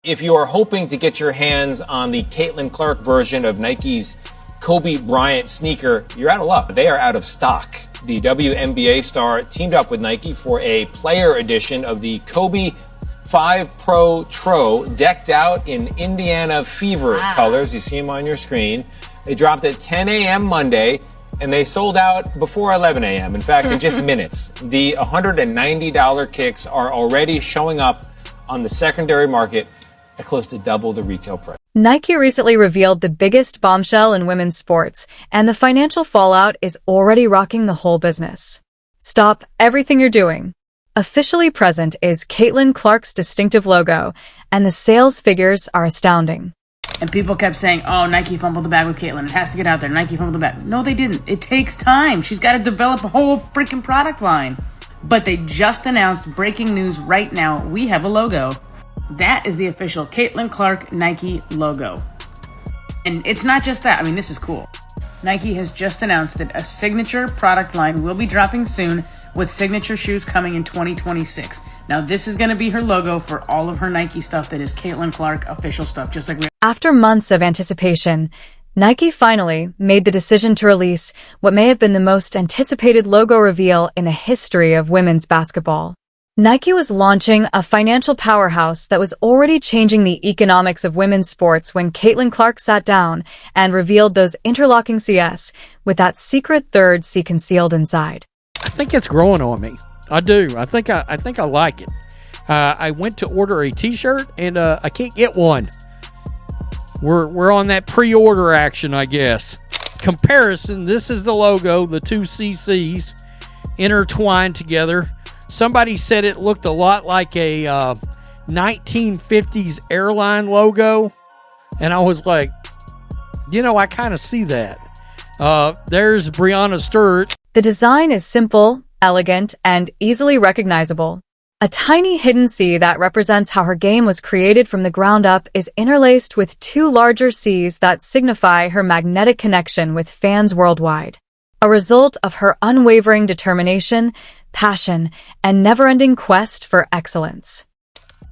If you are hoping to get your hands on the Caitlin Clark version of Nike's Kobe Bryant sneaker, you're out of luck. They are out of stock. The WNBA star teamed up with Nike for a player edition of the Kobe 5 Pro Tro, decked out in Indiana Fever colors. You see them on your screen. They dropped at 10 a.m. Monday, and they sold out before 11 a.m. In fact, in just minutes. The $190 kicks are already showing up on the secondary market at close to double the retail price. Nike recently revealed the biggest bombshell in women's sports, and the financial fallout is already rocking the whole business. Stop everything you're doing. Officially present is Caitlin Clark's distinctive logo, and the sales figures are astounding. And people kept saying, oh, Nike fumbled the bag with Caitlin. It has to get out there. Nike fumbled the bag. No, they didn't. It takes time. She's got to develop a whole freaking product line. But they just announced breaking news right now. We have a logo. That is the official Caitlin Clark Nike logo. And it's not just that. I mean, this is cool. Nike has just announced that a signature product line will be dropping soon, with signature shoes coming in 2026. Now, this is going to be her logo for all of her Nike stuff that is Caitlin Clark official stuff, just like we. After months of anticipation, Nike finally made the decision to release what may have been the most anticipated logo reveal in the history of women's basketball. Nike was launching a financial powerhouse that was already changing the economics of women's sports when Caitlin Clark sat down and revealed those interlocking CS with that secret third C concealed inside. I think it's growing on me. I do. I think I like it. I went to order a t-shirt and I can't get one. We're on that pre-order action, I guess. Comparison, this is the logo, the two CCs intertwined together. Somebody said it looked a lot like a 1950s airline logo. And I was like, I kind of see that. There's Breonna Stewart. The design is simple, elegant, and easily recognizable. A tiny hidden C that represents how her game was created from the ground up is interlaced with two larger C's that signify her magnetic connection with fans worldwide. A result of her unwavering determination, passion, and never-ending quest for excellence.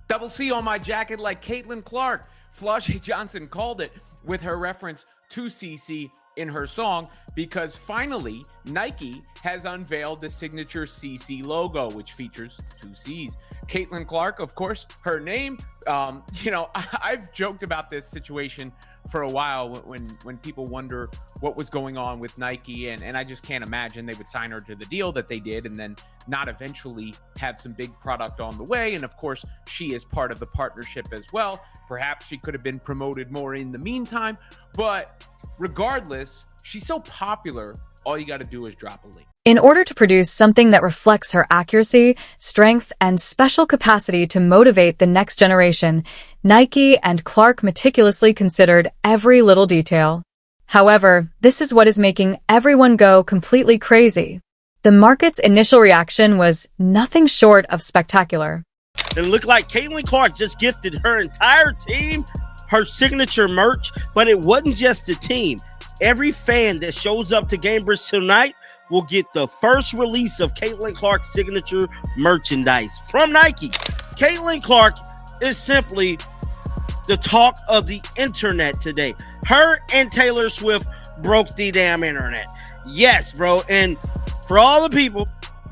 Double C on my jacket like Caitlin Clark. Flau'jae Johnson called it with her reference to CC in her song, because finally Nike has unveiled the signature CC logo, which features two C's. Caitlin Clark, of course, her name. I've joked about this situation for a while when people wonder what was going on with Nike, and I just can't imagine they would sign her to the deal that they did and then not eventually have some big product on the way. And of course, she is part of the partnership as well. Perhaps she could have been promoted more in the meantime, but regardless, she's so popular, all you got to do is drop a link. In order to produce something that reflects her accuracy, strength, and special capacity to motivate the next generation, Nike and Clark meticulously considered every little detail. However, this is what is making everyone go completely crazy. The market's initial reaction was nothing short of spectacular. It looked like Caitlin Clark just gifted her entire team her signature merch, but it wasn't just the team. Every fan that shows up to Gamebridge tonight will get the first release of Caitlin Clark's signature merchandise from Nike. Caitlin Clark is simply the talk of the internet today. Her and Taylor Swift broke the damn internet. Yes, bro. And for all the people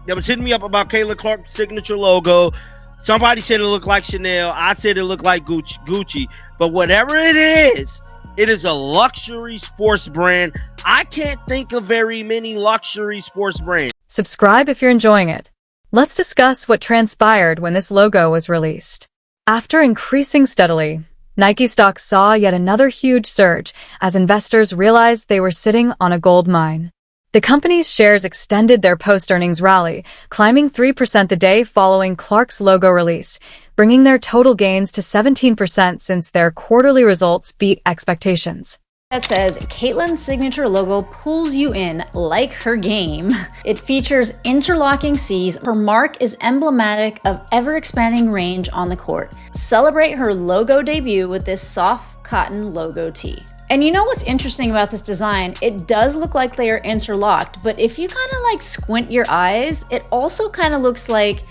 that was hitting me up about Caitlin Clark's signature logo, somebody said it looked like Chanel. I said it looked like Gucci. But whatever it is a luxury sports brand. I can't think of very many luxury sports brands. Subscribe if you're enjoying it. Let's discuss what transpired when this logo was released. After increasing steadily, Nike stock saw yet another huge surge as investors realized they were sitting on a gold mine. The company's shares extended their post-earnings rally, climbing 3% the day following Clark's logo release, bringing their total gains to 17% since their quarterly results beat expectations. That says Caitlin's signature logo pulls you in like her game. It features interlocking C's. Her mark is emblematic of ever-expanding range on the court. Celebrate her logo debut with this soft cotton logo tee. And you know what's interesting about this design? It does look like they are interlocked, but if you kind of like squint your eyes, it also kind of looks like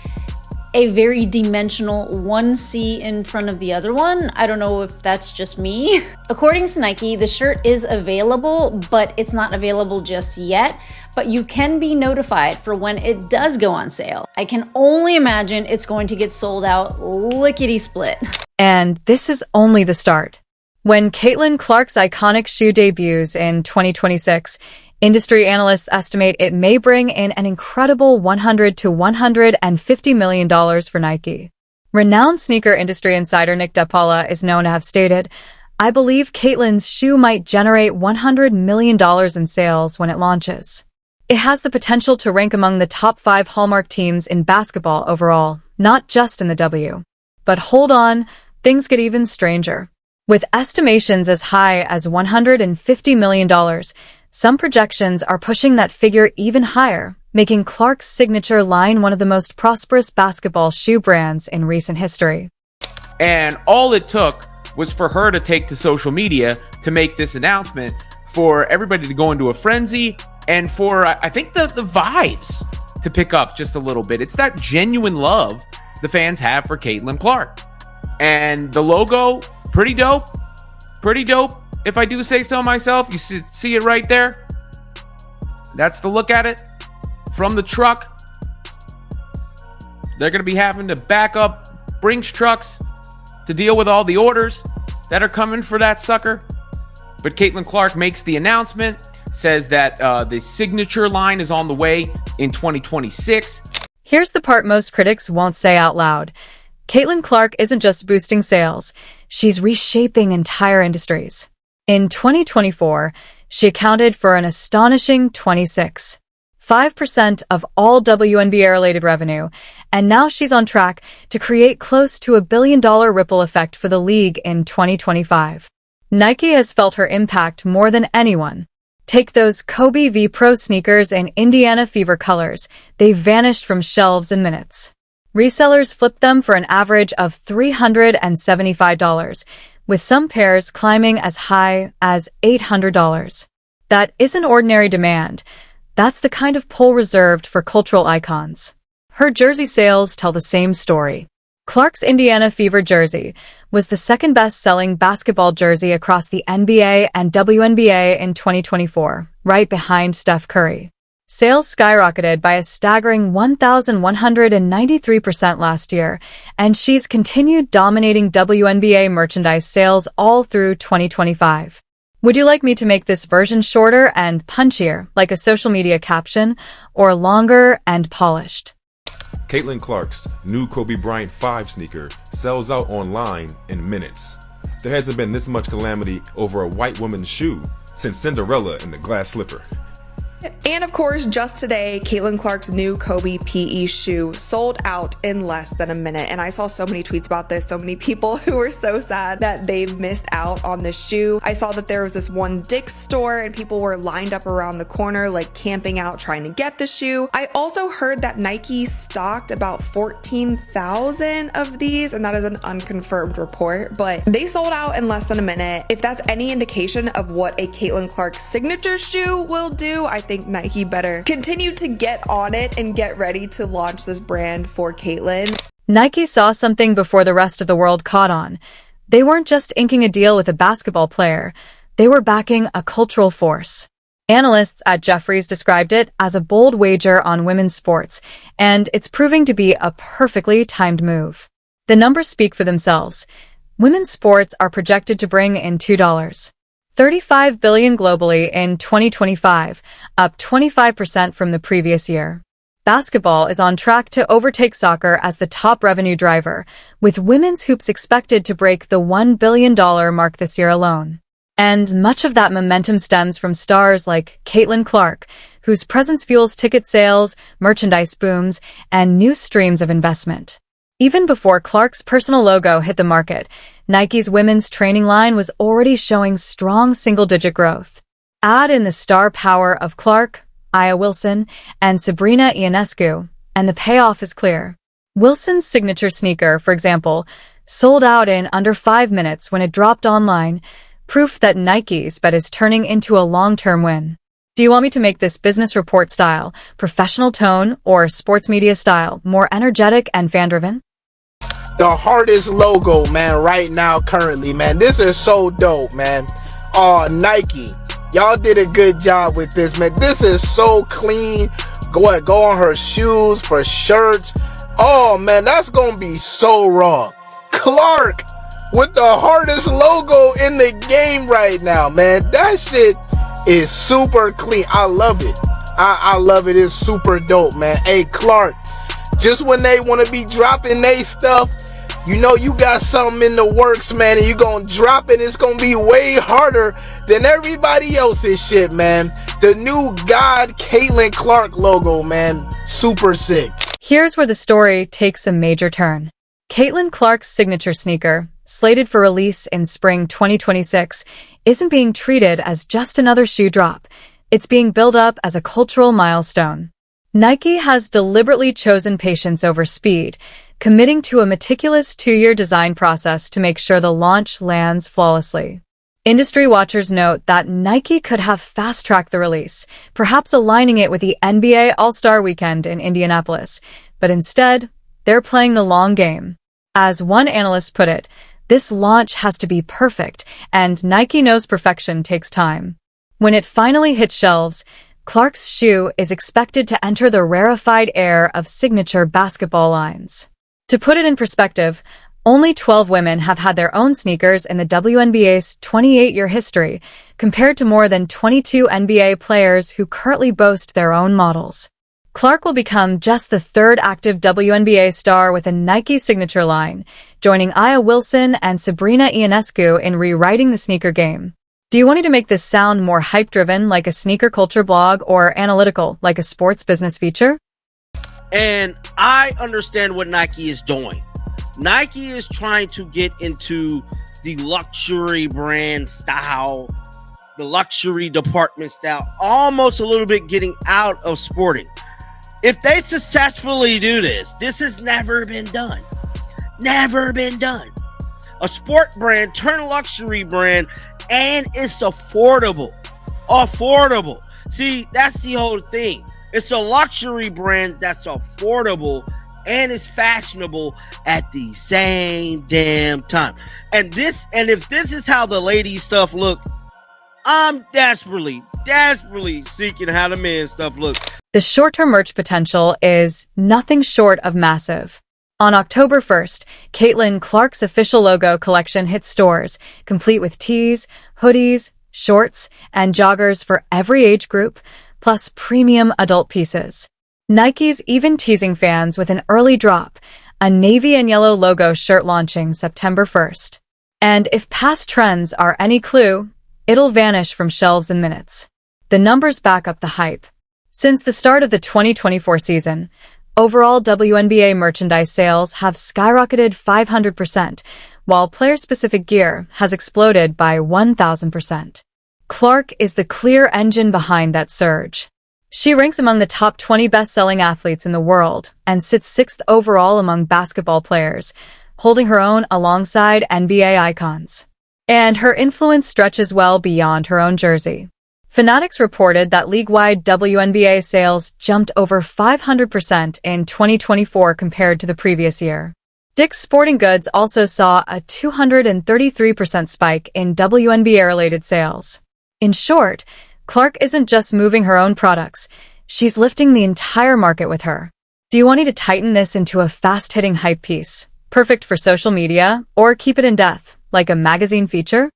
a very dimensional one C in front of the other one. I don't know if that's just me. According to Nike, the shirt is available, but it's not available just yet. But you can be notified for when it does go on sale. I can only imagine it's going to get sold out lickety-split. And this is only the start. When Caitlin Clark's iconic shoe debuts in 2026, industry analysts estimate it may bring in an incredible $100 to $150 million for Nike. Renowned sneaker industry insider Nick DePaula is known to have stated, "I believe Caitlin's shoe might generate $100 million in sales when it launches. It has the potential to rank among the top 5 hallmark teams in basketball overall, not just in the W. But hold on, things get even stranger. With estimations as high as $150 million, some projections are pushing that figure even higher, making Clark's signature line one of the most prosperous basketball shoe brands in recent history." And all it took was for her to take to social media to make this announcement, for everybody to go into a frenzy, and for, I think, the vibes to pick up just a little bit. It's that genuine love the fans have for Caitlin Clark. And the logo, pretty dope. Pretty dope, if I do say so myself. You see it right there? That's the look at it from the truck. They're going to be having to back up Brinks trucks to deal with all the orders that are coming for that sucker. But Caitlin Clark makes the announcement, says that the signature line is on the way in 2026. Here's the part most critics won't say out loud. Caitlin Clark isn't just boosting sales, she's reshaping entire industries. In 2024, she accounted for an astonishing 26.5% of all WNBA-related revenue, and now she's on track to create close to $1 billion ripple effect for the league in 2025. Nike has felt her impact more than anyone. Take those Kobe v Pro sneakers in Indiana Fever colors. They vanished from shelves in minutes. Resellers flipped them for an average of $375, with some pairs climbing as high as $800. That isn't ordinary demand. That's the kind of pull reserved for cultural icons. Her jersey sales tell the same story. Clark's Indiana Fever jersey was the second best-selling basketball jersey across the NBA and WNBA in 2024, right behind Steph Curry. Sales skyrocketed by a staggering 1,193% last year, and she's continued dominating WNBA merchandise sales all through 2025. Would you like me to make this version shorter and punchier, like a social media caption, or longer and polished? Caitlin Clark's new Kobe Bryant 5 sneaker sells out online in minutes. There hasn't been this much calamity over a white woman's shoe since Cinderella and the glass slipper. And of course, just today, Caitlin Clark's new Kobe PE shoe sold out in less than a minute. And I saw so many tweets about this, so many people who were so sad that they missed out on this shoe. I saw that there was this one Dick's store and people were lined up around the corner, like camping out, trying to get the shoe. I also heard that Nike stocked about 14,000 of these, and that is an unconfirmed report, but they sold out in less than a minute. If that's any indication of what a Caitlin Clark signature shoe will do, I think Nike better continue to get on it and get ready to launch this brand for Caitlin. Nike saw something before the rest of the world caught on. They weren't just inking a deal with a basketball player, they were backing a cultural force. Analysts at Jefferies described it as a bold wager on women's sports, and it's proving to be a perfectly timed move. The numbers speak for themselves. Women's sports are projected to bring in $35 billion globally in 2025, up 25% from the previous year. Basketball is on track to overtake soccer as the top revenue driver, with women's hoops expected to break the $1 billion mark this year alone. And much of that momentum stems from stars like Caitlin Clark, whose presence fuels ticket sales, merchandise booms, and new streams of investment. Even before Clark's personal logo hit the market, Nike's women's training line was already showing strong single-digit growth. Add in the star power of Clark, Aya Wilson, and Sabrina Ionescu, and the payoff is clear. Wilson's signature sneaker, for example, sold out in under 5 minutes when it dropped online, proof that Nike's bet is turning into a long-term win. Do you want me to make this business report style, professional tone, or sports media style more energetic and fan-driven? The hardest logo, man, right now, currently, man. This is so dope, man. Oh, Nike, y'all did a good job with this, man. This is so clean. Go on her shoes, for shirts. Oh, man, that's gonna be so raw. Clark with the hardest logo in the game right now, man. That shit is super clean. I love it. I love it. It's super dope, man. Hey, Clark, just when they want to be dropping they stuff, you know you got something in the works, man, and you gonna drop it. It's gonna be way harder than everybody else's shit, man. The new God Caitlin Clark logo, man. Super sick. Here's where the story takes a major turn. Caitlin Clark's signature sneaker, slated for release in spring 2026, isn't being treated as just another shoe drop. It's being built up as a cultural milestone. Nike has deliberately chosen patience over speed, committing to a meticulous 2-year design process to make sure the launch lands flawlessly. Industry watchers note that Nike could have fast-tracked the release, perhaps aligning it with the NBA All-Star Weekend in Indianapolis, but instead, they're playing the long game. As one analyst put it, this launch has to be perfect, and Nike knows perfection takes time. When it finally hits shelves, Clark's shoe is expected to enter the rarefied air of signature basketball lines. To put it in perspective, only 12 women have had their own sneakers in the WNBA's 28-year history, compared to more than 22 NBA players who currently boast their own models. Clark will become just the third active WNBA star with a Nike signature line, joining Aya Wilson and Sabrina Ionescu in rewriting the sneaker game. Do you want me to make this sound more hype-driven like a sneaker culture blog or analytical like a sports business feature? And I understand what Nike is doing. Nike is trying to get into the luxury brand style, the luxury department style, almost a little bit getting out of sporting. If they successfully do this, this has never been done. Never been done. A sport brand turn a luxury brand, and it's affordable. Affordable. See, that's the whole thing. It's a luxury brand that's affordable and is fashionable at the same damn time. And if this is how the ladies stuff look, I'm desperately seeking how the men stuff look. The short-term merch potential is nothing short of massive. On October 1st, Caitlin Clark's official logo collection hit stores, complete with tees, hoodies, shorts, and joggers for every age group, plus premium adult pieces. Nike's even teasing fans with an early drop, a navy and yellow logo shirt launching September 1st. And if past trends are any clue, it'll vanish from shelves in minutes. The numbers back up the hype. Since the start of the 2024 season, overall WNBA merchandise sales have skyrocketed 500%, while player-specific gear has exploded by 1,000%. Clark is the clear engine behind that surge. She ranks among the top 20 best-selling athletes in the world and sits 6th overall among basketball players, holding her own alongside NBA icons. And her influence stretches well beyond her own jersey. Fanatics reported that league-wide WNBA sales jumped over 500% in 2024 compared to the previous year. Dick's Sporting Goods also saw a 233% spike in WNBA-related sales. In short, Clark isn't just moving her own products, she's lifting the entire market with her. Do you want me to tighten this into a fast-hitting hype piece, perfect for social media, or keep it in depth, like a magazine feature?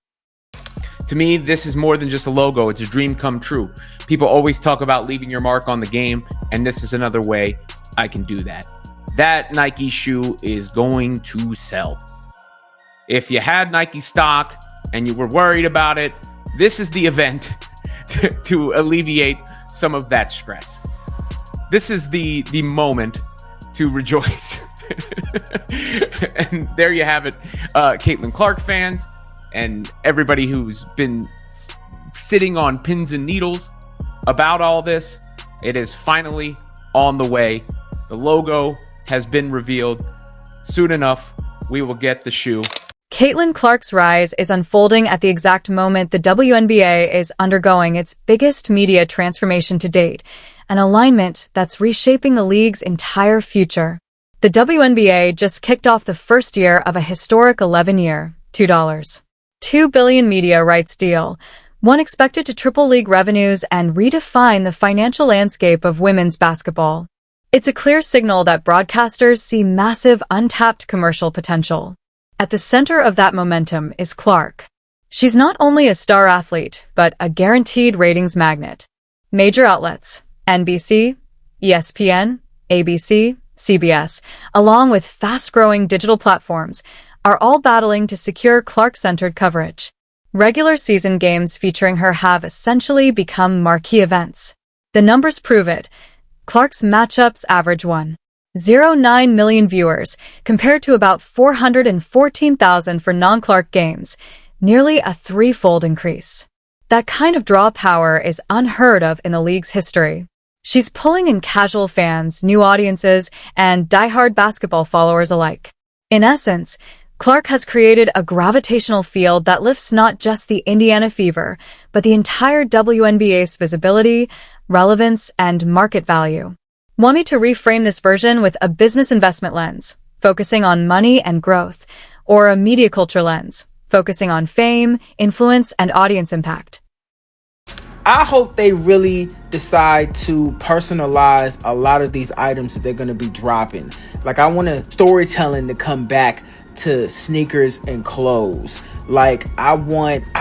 To me, this is more than just a logo. It's a dream come true. People always talk about leaving your mark on the game, and this is another way I can do that. That Nike shoe is going to sell. If you had Nike stock and you were worried about it, this is the event to alleviate some of that stress. This is the moment to rejoice. And there you have it, Caitlin Clark fans and everybody who's been sitting on pins and needles about all this. It is finally on the way. The logo has been revealed. Soon enough, we will get the shoe. Caitlin Clark's rise is unfolding at the exact moment the WNBA is undergoing its biggest media transformation to date, an alignment that's reshaping the league's entire future. The WNBA just kicked off the first year of a historic 11-year, $2 billion media rights deal, one expected to triple league revenues and redefine the financial landscape of women's basketball. It's a clear signal that broadcasters see massive untapped commercial potential. At the center of that momentum is Clark. She's not only a star athlete, but a guaranteed ratings magnet. Major outlets, NBC, ESPN, ABC, CBS, along with fast-growing digital platforms, are all battling to secure Clark-centered coverage. Regular season games featuring her have essentially become marquee events. The numbers prove it. Clark's matchups average 1.09 million viewers, compared to about 414,000 for non-Clark games, nearly a threefold increase. That kind of draw power is unheard of in the league's history. She's pulling in casual fans, new audiences, and die-hard basketball followers alike. In essence, Clark has created a gravitational field that lifts not just the Indiana Fever, but the entire WNBA's visibility, relevance, and market value. Want me to reframe this version with a business investment lens, focusing on money and growth, or a media culture lens, focusing on fame, influence, and audience impact? I hope they really decide to personalize a lot of these items that they're going to be dropping. Like, I want storytelling to come back to sneakers and clothes. Like, I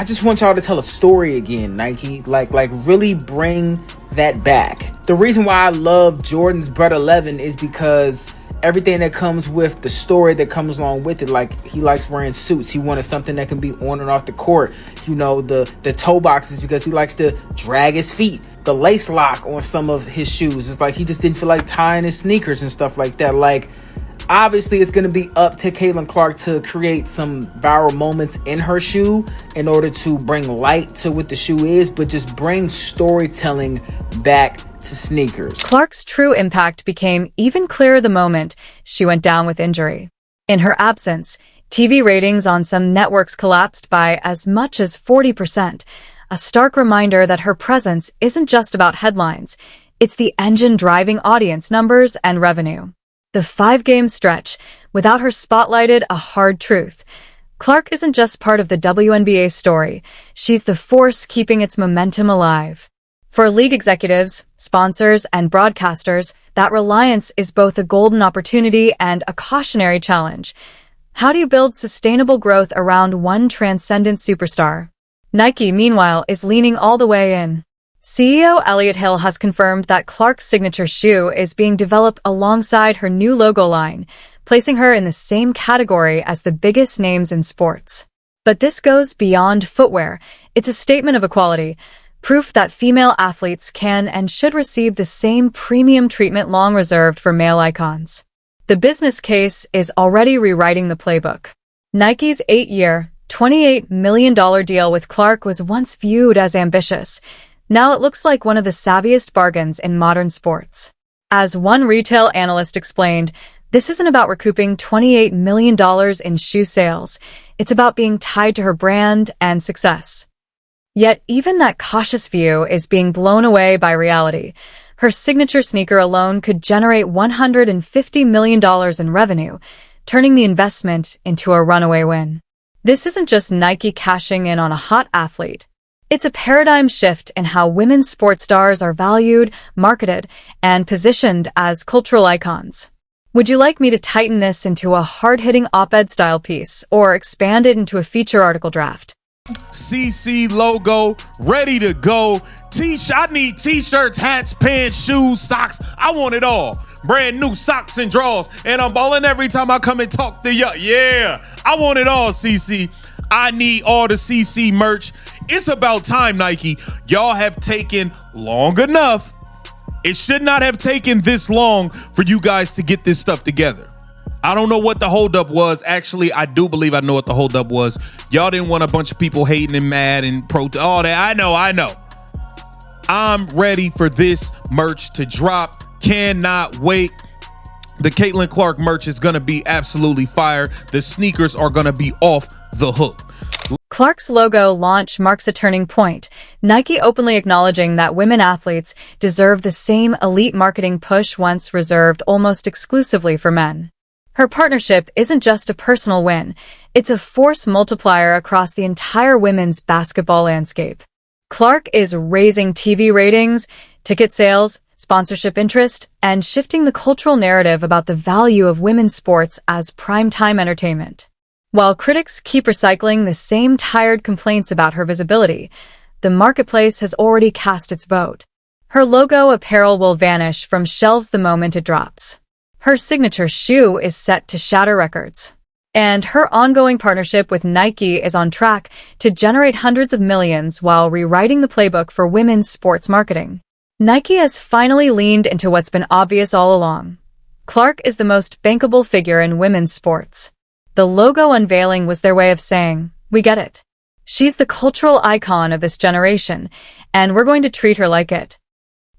just want y'all to tell a story again, Nike. Like really bring that back. The reason why I love Jordan's Bread 11 is because everything that comes with the story that comes along with it. Like, he likes wearing suits. He wanted something that can be on and off the court. You know, the toe boxes, because he likes to drag his feet. The lace lock on some of his shoes. It's like he just didn't feel like tying his sneakers and stuff like that. Like, obviously it's going to be up to Caitlin Clark to create some viral moments in her shoe in order to bring light to what the shoe is, but just bring storytelling back to sneakers. Clark's true impact became even clearer the moment she went down with injury. In her absence, TV ratings on some networks collapsed by as much as 40%, a stark reminder that her presence isn't just about headlines, it's the engine driving audience numbers and revenue. The 5-game stretch, without her, spotlighted a hard truth. Clark isn't just part of the WNBA story, she's the force keeping its momentum alive. For league executives, sponsors, and broadcasters, that reliance is both a golden opportunity and a cautionary challenge. How do you build sustainable growth around one transcendent superstar? Nike, meanwhile, is leaning all the way in. CEO Elliott Hill has confirmed that Clark's signature shoe is being developed alongside her new logo line, placing her in the same category as the biggest names in sports. But this goes beyond footwear. It's a statement of equality, proof that female athletes can and should receive the same premium treatment long reserved for male icons. The business case is already rewriting the playbook. Nike's 8-year, $28 million deal with Clark was once viewed as ambitious. Now it looks like one of the savviest bargains in modern sports. As one retail analyst explained, this isn't about recouping $28 million in shoe sales. It's about being tied to her brand and success. Yet even that cautious view is being blown away by reality. Her signature sneaker alone could generate $150 million in revenue, turning the investment into a runaway win. This isn't just Nike cashing in on a hot athlete. It's a paradigm shift in how women's sports stars are valued, marketed, and positioned as cultural icons. Would you like me to tighten this into a hard-hitting op-ed style piece or expand it into a feature article draft? CC logo ready to go. I need t-shirts, hats, pants, shoes, socks. I want it all. Brand new socks and drawers, and I'm balling every time I come and talk to you. Yeah, I want it all, CC. I need all the CC merch. It's about time, Nike. Y'all have taken long enough. It should not have taken this long for you guys to get this stuff together. I don't know what the holdup was. Actually, I do believe I know what the holdup was. Y'all didn't want a bunch of people hating and mad and all that. I know. I'm ready for this merch to drop. Cannot wait. The Caitlin Clark merch is going to be absolutely fire. The sneakers are going to be off the hook. Clark's logo launch marks a turning point, Nike openly acknowledging that women athletes deserve the same elite marketing push once reserved almost exclusively for men. Her partnership isn't just a personal win, it's a force multiplier across the entire women's basketball landscape. Clark is raising TV ratings, ticket sales, sponsorship interest, and shifting the cultural narrative about the value of women's sports as primetime entertainment. While critics keep recycling the same tired complaints about her visibility, the marketplace has already cast its vote. Her logo apparel will vanish from shelves the moment it drops. Her signature shoe is set to shatter records. And her ongoing partnership with Nike is on track to generate hundreds of millions while rewriting the playbook for women's sports marketing. Nike has finally leaned into what's been obvious all along. Clark is the most bankable figure in women's sports. The logo unveiling was their way of saying, we get it. She's the cultural icon of this generation, and we're going to treat her like it.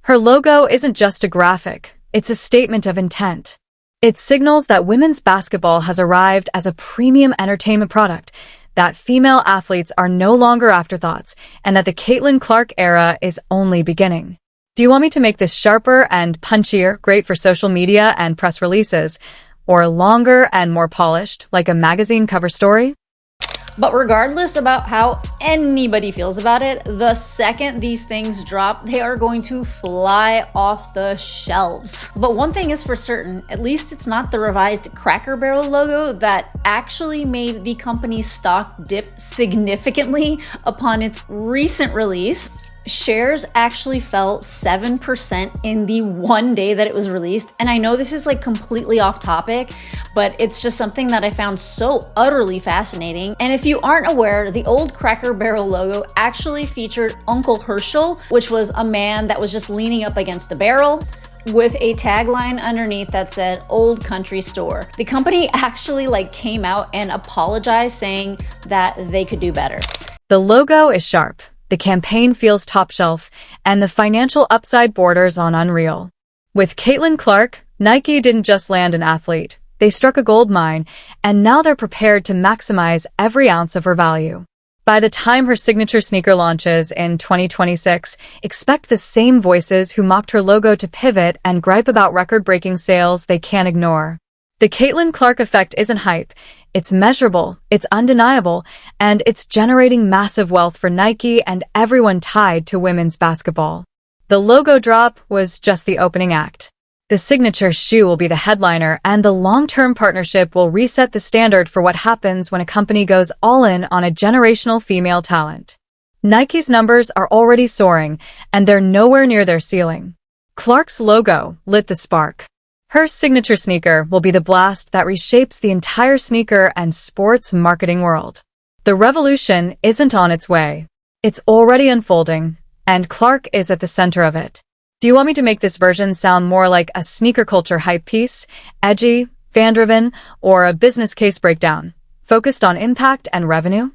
Her logo isn't just a graphic, it's a statement of intent. It signals that women's basketball has arrived as a premium entertainment product, that female athletes are no longer afterthoughts, and that the Caitlin Clark era is only beginning. Do you want me to make this sharper and punchier, great for social media and press releases, or longer and more polished, like a magazine cover story? But regardless about how anybody feels about it, the second these things drop, they are going to fly off the shelves. But one thing is for certain, at least it's not the revised Cracker Barrel logo that actually made the company's stock dip significantly upon its recent release. Shares actually fell 7% in the one day that it was released. And I know this is like completely off topic, but it's just something that I found so utterly fascinating. And if you aren't aware, the old Cracker Barrel logo actually featured Uncle Herschel, which was a man that was just leaning up against a barrel with a tagline underneath that said Old Country Store. The company actually came out and apologized, saying that they could do better. The logo is sharp. The campaign feels top shelf, and the financial upside borders on unreal. With Caitlin Clark, Nike didn't just land an athlete. They struck a gold mine, and now they're prepared to maximize every ounce of her value. By the time her signature sneaker launches in 2026, expect the same voices who mocked her logo to pivot and gripe about record-breaking sales they can't ignore. The Caitlin Clark effect isn't hype. It's measurable, it's undeniable, and it's generating massive wealth for Nike and everyone tied to women's basketball. The logo drop was just the opening act. The signature shoe will be the headliner, and the long-term partnership will reset the standard for what happens when a company goes all in on a generational female talent. Nike's numbers are already soaring, and they're nowhere near their ceiling. Clark's logo lit the spark. Her signature sneaker will be the blast that reshapes the entire sneaker and sports marketing world. The revolution isn't on its way. It's already unfolding, and Clark is at the center of it. Do you want me to make this version sound more like a sneaker culture hype piece, edgy, fan-driven, or a business case breakdown, focused on impact and revenue?